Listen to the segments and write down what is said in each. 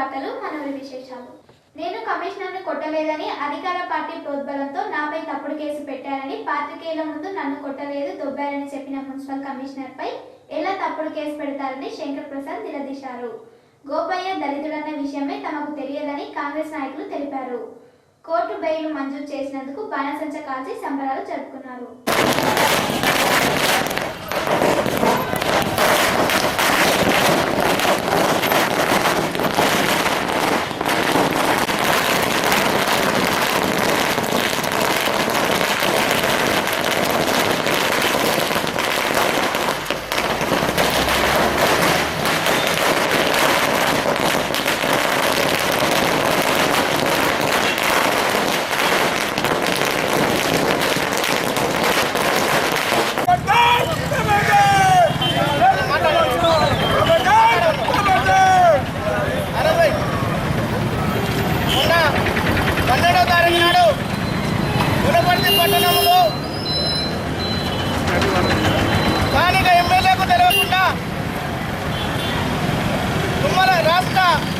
వార్తలు మనవరి విశేషాలు. నేను కమిషనర్ని కొట్టలేదని అధికార పార్టీ ప్రోద్బలంతో నాపై తప్పుడు కేసు పెట్టారని, పాత్రికేయుల ముందు నన్ను కొట్టలేదు దొబ్బారని చెప్పిన మున్సిపల్ కమిషనర్పై ఎలా తప్పుడు కేసు పెడతారని శంకర్ ప్రసాద్ నిలదీశారు. గోపయ్య దళితుడన్న విషయమే తమకు తెలియదని కాంగ్రెస్ నాయకులు తెలిపారు. కోర్టు బెయిల్ మంజూరు చేసినందుకు బాణసంచ కాల్చి సంబరాలు జరుపుకున్నారు. పట్టణంలో స్థానిక ఎమ్మెల్యేకు తెలియకుండా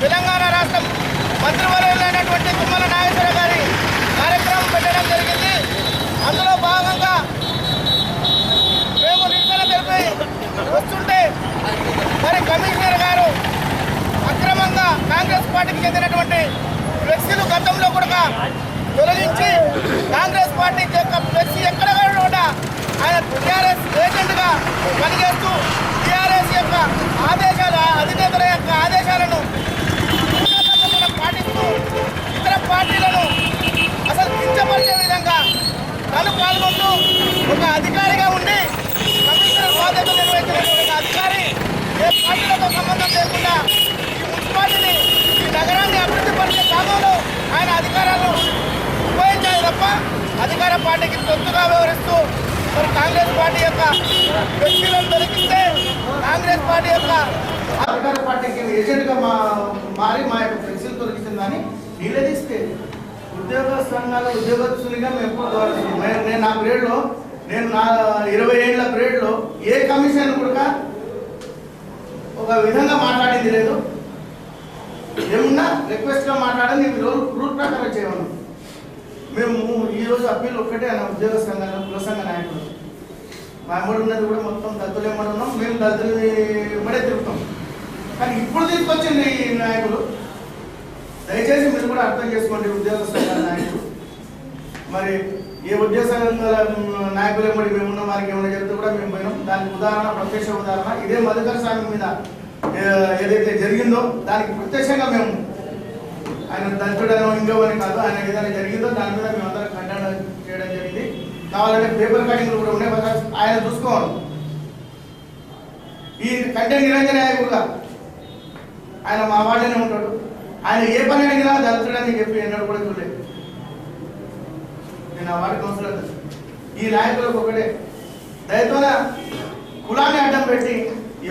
తెలంగాణ రాష్ట్ర మంత్రివర్యులైనటువంటి తుమ్మల నాగేశ్వర గారి కార్యక్రమం పెట్టడం జరిగింది. అందులో భాగంగా మేము నిరసన తెలిపి వస్తుంటే మరి కమిషనర్ గారు అక్రమంగా కాంగ్రెస్ పార్టీకి చెందినటువంటి ఫ్లెక్సీలు గతంలో కూడా తొలగించి కాంగ్రెస్ పార్టీ యొక్క ఫ్లెక్సీ ఎక్కడ కూడా ఆయన టీఆర్ఎస్ ఏజెంట్గా పనిచేస్తూ టీఆర్ఎస్ యొక్క అధినేతల యొక్క ఆదేశాలను పాటిస్తూ ఇతర పార్టీలను అసలు కించపరిచే విధంగా తను పాల్గొంటూ ఒక అధికారిగా ఉండి కమిషనర్ బాధ్యతలు నిర్వహించినటువంటి అధికారి ఏ పార్టీలతో సంబంధం లేకుండా ఈ మున్సిపాలిటీని ఈ నగరాన్ని అభివృద్ధి పరిచే క్రమంలో ఆయన అధికారాలను ఉపయోగించాలి తప్ప అధికార పార్టీకి తొత్తుగా వ్యవహరిస్తూ మరి కాంగ్రెస్ పార్టీ యొక్క వ్యక్తులను తొలగిస్తే కాంగ్రెస్ పార్టీ యొక్క అధికార పార్టీకి ఏజెంట్గా మారి మా యొక్క ఫ్లెక్సీలు తొలగిస్తుందని నిలదీస్తే ఉద్యోగ సంఘాల ఉద్యోగస్తునిగా మేము నేను నా పీరియడ్లో నేను నా 20 ఏళ్ల పీరియడ్లో ఏ కమిషన్ కూడా ఒక విధంగా మాట్లాడింది లేదు. ఏమున్నా రిక్వెస్ట్గా మాట్లాడని రూల్ ప్రకారం చేయమన్నాం. మేము ఈరోజు అప్పీల్ ఒక్కటే అన్న ఉద్యోగ సంఘాలు కుల సంఘ నాయకులు మా అమ్మడు ఉన్నది కూడా మొత్తం దళితులు ఎమ్మడి ఉన్నాం. మేము దళితులు ఇమ్మడే తిరుగుతాం. కానీ ఇప్పుడు తీసుకొచ్చింది ఈ నాయకులు దయచేసి మీరు కూడా అర్థం చేసుకోండి. ఉద్యోగ సంఘాల నాయకులు మరి ఏ ఉద్యోగ సంఘాల నాయకులు ఎమ్మడి మేము ఉన్న వారికి ఏమైనా చెప్తే కూడా మేము పోయినాం. దానికి ఉదాహరణ ప్రత్యక్ష ఉదాహరణ ఇదే మధుకర్ స్వామి మీద ఏదైతే జరిగిందో దానికి ప్రత్యక్షంగా మేము ఆయన దళితుడనో ఇంకోవని కాదు, ఆయన ఏదైనా జరిగిందో దాని మీద మేము అందరం ఖండన చేయడం జరిగింది. కావాలంటే పేపర్ కటింగ్లు కూడా ఉన్నాయి, ఆయన చూసుకోవాలి. ఈ కంటే నిరంజన కూడా ఆయన మా వాళ్ళనే ఉంటాడు. ఆయన ఏ పని అడిగినా దళితుడని చెప్పి ఎన్నడూ కూడా చూడలేదు. నేను ఆ వార్డు కౌన్సిలర్. ఈ నాయకులకు ఒకటే దయతోన కులాన్ని అడ్డం పెట్టి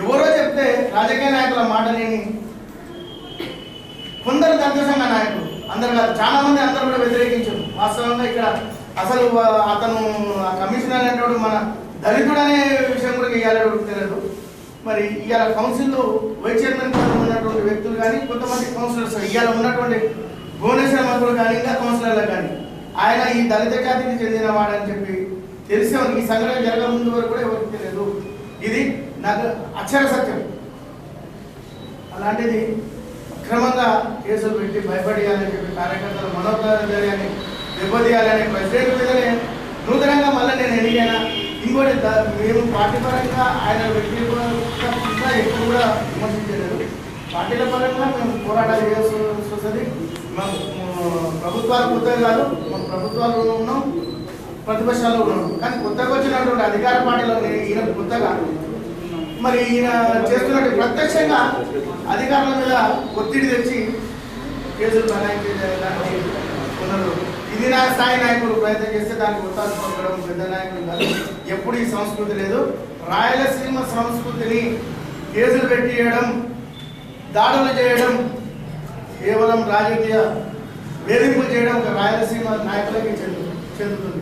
ఎవరో చెప్తే రాజకీయ నాయకుల మాట లేని కొందరు దళిత నాయకులు అందరు కాదు, చాలా మంది అందరూ కూడా వ్యతిరేకించారు. వాస్తవంగా ఇక్కడ అసలు అతను కమిషనర్ అనేటోడు మన దళితుడు అనే విషయం కూడా ఇవ్వాలని తెలియదు. మరి ఇవాళ కౌన్సిల్లో వైస్ చైర్మన్ ఉన్నటువంటి వ్యక్తులు కానీ కొంతమంది కౌన్సిలర్స్ ఇవాళ ఉన్నటువంటి భువనేశ్వర మంత్రులు కానీ ఇంకా కౌన్సిలర్లు కానీ ఆయన ఈ దళిత జాతికి చెందిన వాడని చెప్పి తెలిసే ఈ సంఘటన జరగక ముందు వరకు కూడా ఎవరికి తెలియదు. ఇది నాకు అక్షర సత్యం. అలాంటిది అక్రమంగా కేసులు పెట్టి భయపడేయాలని చెప్పి కార్యకర్తలు మనోధైర్యాన్ని దెబ్బతీయాలని ప్రెసిడెంట్ మీదనే నూతనంగా మళ్ళీ నేను ఎన్నికైనా ఇంకోటి మేము పార్టీ పరంగా ఆయన వ్యక్తిగతంగా ఎక్కువ కూడా విమర్శించలేదు. పార్టీల పరంగా మేము పోరాటాలు చేయాల్సి వస్తుంది. మేము ప్రభుత్వాలు కొత్తగా కాదు, మేము ప్రభుత్వాలు ఉన్నాం, ప్రతిపక్షాల్లో ఉన్నాం. కానీ కొత్తగా వచ్చినటువంటి అధికార పార్టీలో ఈయన కొత్తగా మరి ఈయన చేస్తున్నట్టు ప్రత్యక్షంగా అధికారుల మీద ఒత్తిడి తెచ్చి కేసులు బనాయించేలాంటి ఉన్నారు. ఇది నా స్థాయి నాయకులు ప్రయత్నం చేస్తే దానికి ఉత్సాహం పొందడం పెద్ద నాయకులు కాదు. ఎప్పుడు ఈ సంస్కృతి లేదు. రాయలసీమ సంస్కృతిని కేసులు పెట్టియడం, దాడులు చేయడం, కేవలం రాజకీయ వేధింపులు చేయడం ఒక రాయలసీమ నాయకులకి చెందుతుంది.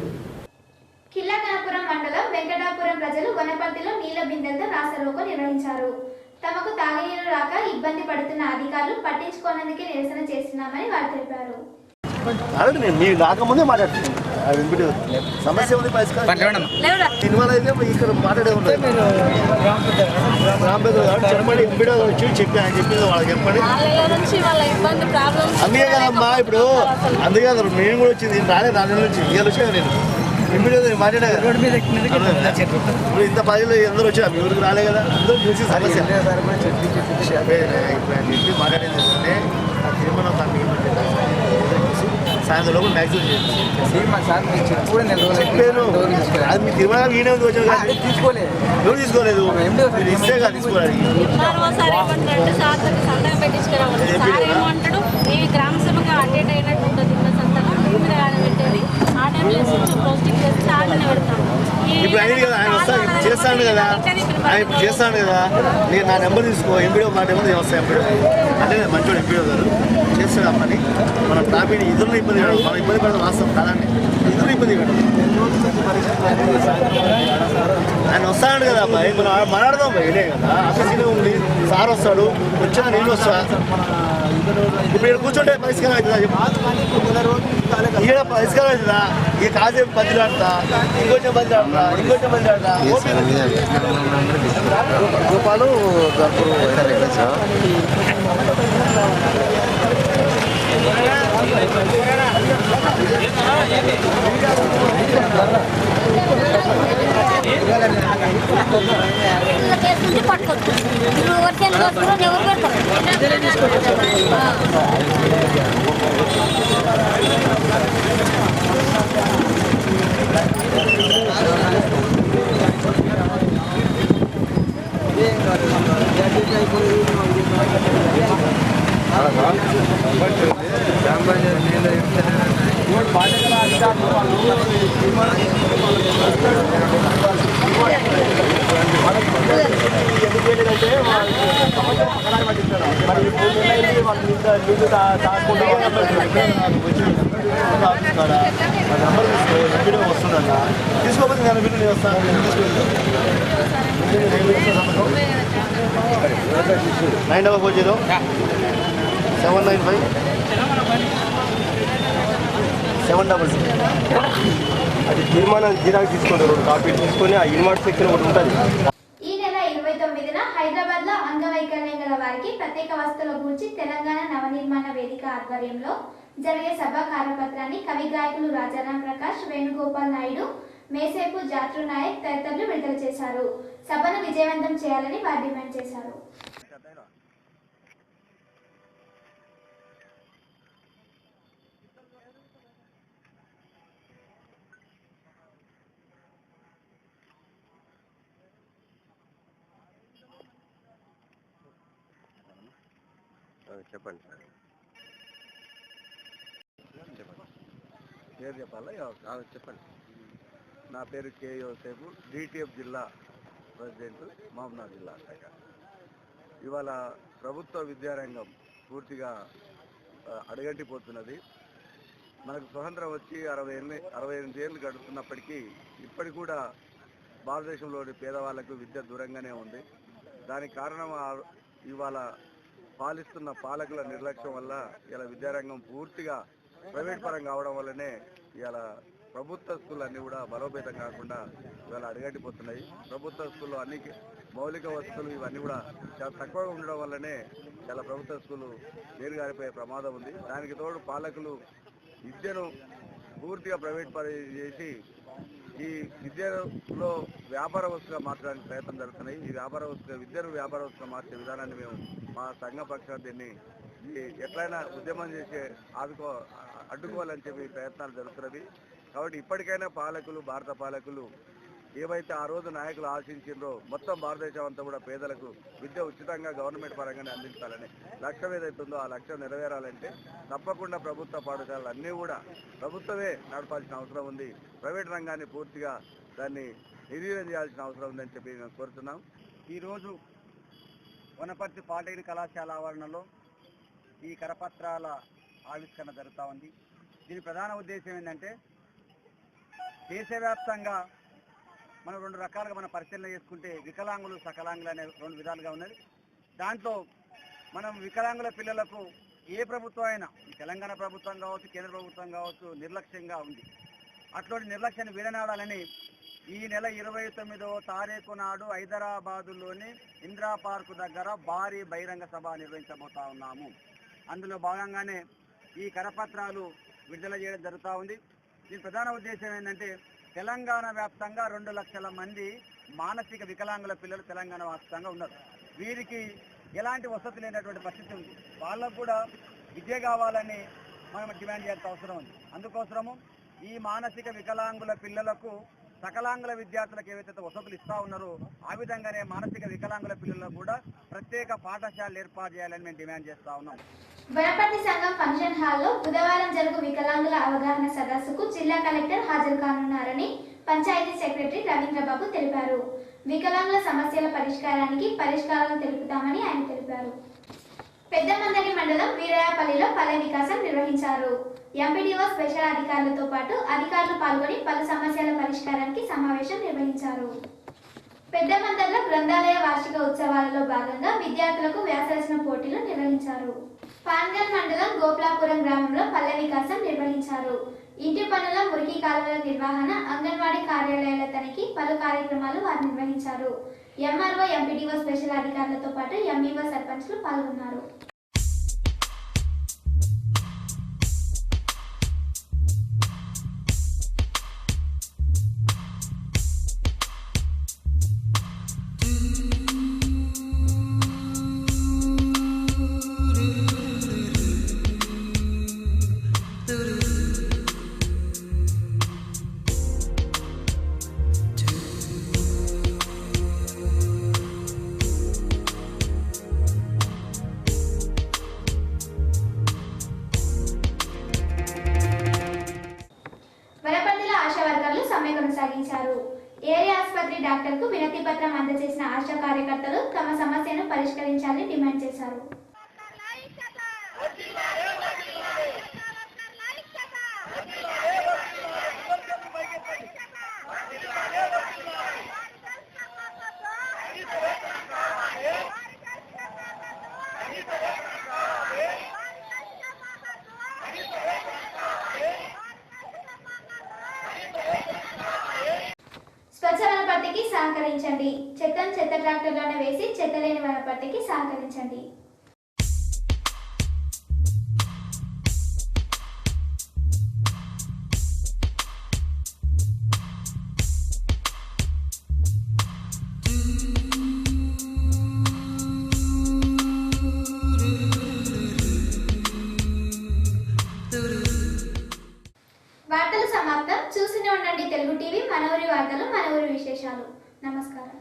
కిల్లకనపురం మండలం వెంకటాపురం ప్రజలు వనపర్తిలో నీళ్ల బిందెలతో రాస్తారోకో నిర్వహించారు. తమకు తాగునీరు రాక ఇబ్బంది పడుతున్న అధికారులు పట్టించుకోనందుకే నిరసన చేస్తున్నామని వారు తెలిపారు. నేను రాకముందే మాట్లాడుతున్నాను. సమస్య ఉంది సినిమాలో అయితే ఇక్కడ మాట్లాడే ఉంటుంది. చెప్పండి ఎంపీడో వచ్చి చెప్పాను చెప్పింది వాళ్ళకి చెప్పండి. అందుకే కదమ్మా ఇప్పుడు అందుకే కదా మేము కూడా వచ్చింది రాలే దాని నుంచి ఇవాళ వచ్చాను నేను ఎంపీడో మాట్లాడా ఇప్పుడు ఇంత పదిలో అందరూ వచ్చా మీ ఊరికి రాలే కదా అందరూ చూసి సమస్య చెప్పి మాట్లాడేది ఏంటంటే ఆ తిరుమల సాయంత్రం లోపల మ్యాక్సిమం చెప్పాను. అది మీ తిరుమల వీడే ఉంది వచ్చాను కానీ ఎవరు తీసుకోలేదు మీరు ఇస్తే కదా తీసుకోవాలి. గ్రామ సభగా అటెండ్ అయినట్టు ఉంటుంది సంతకం పెట్టేది ఆ టైంలో పోస్టింగ్ చేసి చాలానే పెడతాం. ఇప్పుడు అయింది కదా ఆయన వస్తా చేస్తాను కదా ఆయన ఇప్పుడు చేస్తాను కదా నేను నా నెంబర్ తీసుకో ఎంపీడో మాట ఏమో నేను వస్తాను ఎంపీడో అంటే మంచోడు ఎంపీడో గారు చేస్తాడు ఆ పని మన ట్రాఫిక్ ఇద్దరు ఇబ్బంది కాదు మనం ఇబ్బంది పడతాం వాస్తవం కాదండి ఇద్దరు ఇబ్బంది కాదు ఆయన వస్తాడు కదా అబ్బాయి మనం మాట్లాడదాం ఇదే కదా ఆఫీసీలో ఉంది సార్ వస్తాడు వచ్చినా నేను వస్తా ఇప్పుడు ఇక్కడ కూర్చుంటే పరిష్కారం అవుతుందా ఇక్కడ పరిష్కారం అవుతుందా ఇక కాసేపు బదిలాడతా ఇంకొంచెం బదిలాడతా ఇంకొంచెం బదిలాడతా గోపాలు గర్పూరు పట్టుకోవచ్చు ఎవరు పెడతారు వస్తుందన్న తీసుకోకపోతే నేను వీళ్ళు నేను వస్తాను 9440 795 700. అది తీర్మానం జిరాక్స్ తీసుకొని 2 కాపీలు తీసుకొని ఆ ఇన్వాయిస్ సెక్షన్ ఒకటి ఉంటుంది. ఈ నెల 29న హైదరాబాద్ లో అంగవైకల్యం గల వారికి ప్రత్యేక వసతుల గురించి తెలంగాణ నవనిర్మాణ వేదిక ఆధ్వర్యంలో జరిగే సభా కార్యపత్రాన్ని కవి గాయకులు రాజారాం ప్రకాష్, వేణుగోపాల్ నాయుడు, మేసేపు జాతృ నాయక్ తదితరులు విడుదల చేశారు. సభను విజయవంతం చేయాలని వారు డిమాండ్ చేశారు. చెప్పండి పేరు చెప్పాలా చెప్పండి. నా పేరు కే యోసేపు, డిటిఎఫ్ జిల్లా ప్రెసిడెంట్, మహబూబ్నగర్ జిల్లా శాఖ. ఇవాళ ప్రభుత్వ విద్యారంగం పూర్తిగా అడగంటిపోతున్నది. మనకు స్వతంత్రం వచ్చి 68 ఏళ్ళు గడుస్తున్నప్పటికీ ఇప్పటికి కూడా భారతదేశంలోని పేదవాళ్లకు విద్య దూరంగానే ఉంది. దానికి కారణం ఇవాళ పాలిస్తున్న పాలకుల నిర్లక్ష్యం వల్ల ఇలా విద్యారంగం పూర్తిగా ప్రైవేట్ పరం కావడం వల్లనే ఇలా ప్రభుత్వ స్కూళ్ళు అన్నీ కూడా బలోపేతం కాకుండా ఇవాళ అడగట్టిపోతున్నాయి. ప్రభుత్వ స్కూల్లో అన్ని మౌలిక వసతులు ఇవన్నీ కూడా చాలా తక్కువగా ఉండడం వల్లనే చాలా ప్రభుత్వ స్కూళ్ళు నీరుగారిపోయే ప్రమాదం ఉంది. దానికి తోడు పాలకులు విద్యను పూర్తిగా ప్రైవేట్ పరం చేసి ఈ విద్యలో వ్యాపార వస్తుగా మార్చడానికి ప్రయత్నం జరుగుతున్నాయి. ఈ వ్యాపార వస్తుగా విద్యను వ్యాపార వస్తుగా మార్చే విధానాన్ని మేము మా సంఘ పక్షాన్ని దీన్ని ఎట్లయినా ఉద్యమం చేసి అడ్డుకోవాలని చెప్పి ప్రయత్నాలు జరుగుతున్నవి. కాబట్టి ఇప్పటికైనా పాలకులు, భారత పాలకులు ఏవైతే ఆ రోజు నాయకులు ఆశించిండ్రో మొత్తం భారతదేశం అంతా కూడా పేదలకు విద్య ఉచితంగా గవర్నమెంట్ పరంగానే అందించాలని లక్ష్యం ఏదైతుందో ఆ లక్ష్యం నెరవేరాలంటే తప్పకుండా ప్రభుత్వ పాఠశాలలు అన్నీ కూడా ప్రభుత్వమే నడపాల్సిన అవసరం ఉంది. ప్రైవేట్ రంగాన్ని పూర్తిగా దాన్ని నిర్వీర్యం చేయాల్సిన అవసరం ఉందని చెప్పి మేము కోరుతున్నాం. ఈరోజు వనపర్తి పాలిటెక్నిక్ కళాశాల ఆవరణలో ఈ కరపత్రాల ఆవిష్కరణ జరుగుతూ ఉంది. దీని ప్రధాన ఉద్దేశం ఏంటంటే దేశవ్యాప్తంగా మనం 2 రకాలుగా మనం పరిశీలన చేసుకుంటే వికలాంగులు, సకలాంగులు అనే 2 విధాలుగా ఉన్నది. దాంట్లో మనం వికలాంగుల పిల్లలకు ఏ ప్రభుత్వం అయినా తెలంగాణ ప్రభుత్వం కావచ్చు, కేంద్ర ప్రభుత్వం కావచ్చు, నిర్లక్ష్యంగా ఉంది. అటువంటి నిర్లక్ష్యాన్ని విడనాడాలని ఈ నెల 29వ తారీఖు నాడు హైదరాబాదులోని ఇందిరా పార్కు దగ్గర భారీ బహిరంగ సభ నిర్వహించబోతా ఉన్నాము. అందులో భాగంగానే ఈ కరపత్రాలు విడుదల చేయడం జరుగుతూ ఉంది. దీని ప్రధాన ఉద్దేశం ఏంటంటే తెలంగాణ వ్యాప్తంగా 2 లక్షల మంది మానసిక వికలాంగుల పిల్లలు తెలంగాణ వ్యాప్తంగా ఉన్నారు. వీరికి ఎలాంటి వసతి లేనటువంటి పరిస్థితి ఉంది. వాళ్ళకు కూడా విద్య కావాలని మనం డిమాండ్ చేయాల్సిన అవసరం ఉంది. అందుకోసము ఈ మానసిక వికలాంగుల పిల్లలకు సకలాంగుల విద్యార్థులకు ఏవైతే వసతులు ఇస్తా ఉన్నారో ఆ విధంగానే మానసిక వికలాంగుల పిల్లలకు కూడా ప్రత్యేక పాఠశాలలు ఏర్పాటు చేయాలని మేము డిమాండ్ చేస్తా ఉన్నాం. వనపర్తి సంఘం ఫంక్షన్ హాల్లో బుధవారం జరుగు వికలాంగుల అవగాహన సదస్సుకు జిల్లా కలెక్టర్ హాజరు కానున్నారని పంచాయతీ సెక్రటరీ రవీంద్రబాబు తెలిపారు. వికలాంగుల సమస్యల పరిష్కారానికి పరిష్కారం తెలుపుతామని ఆయన తెలిపారు. పెద్దమందడి మండలం వీరయాపల్లిలో పల్లె వికాసం నిర్వహించారు. ఎంపీడీఓ స్పెషల్ అధికారులతో పాటు అధికారులు పాల్గొని పలు సమస్యల పరిష్కారానికి సమావేశం నిర్వహించారు. పెద్దమందడిలో గ్రంథాలయ వార్షిక ఉత్సవాలలో భాగంగా విద్యార్థులకు వ్యాసరచన పోటీలు నిర్వహించారు. పాన్గల్ మండలం గోప్లాపురం గ్రామంలో పల్లె వికాసం నిర్వహించారు. ఇంటి పనుల మురికి కాలువల నిర్వహణ, అంగన్వాడీ కార్యాలయాల తనిఖీ, పలు కార్యక్రమాలు వారు నిర్వహించారు. ఎంఆర్ఓ, ఎంపీడీఓ స్పెషల్ అధికారులతో పాటు ఎంఈఓ సర్పంచ్లు పాల్గొన్నారు. కొనసాగించారు. ఏరియా ఆసుపత్రి డాక్టర్కు వినతి పత్రం అందజేసిన ఆశా కార్యకర్తలు తమ సమస్యను పరిష్కరించాలని డిమాండ్ చేశారు. స్వచ్ఛ వనపర్తికి సహకరించండి. చెత్తను చెత్త ట్రాక్టర్లోనే వేసి చెత్త లేని వనపర్తికి సహకరించండి. వార్తలు సమాప్తం. చూస్తూనే ఉండండి తెలుగు టీవీ. మన ఊరి వార్తలు, మన ఊరి విశేషాలు. నమస్కారం.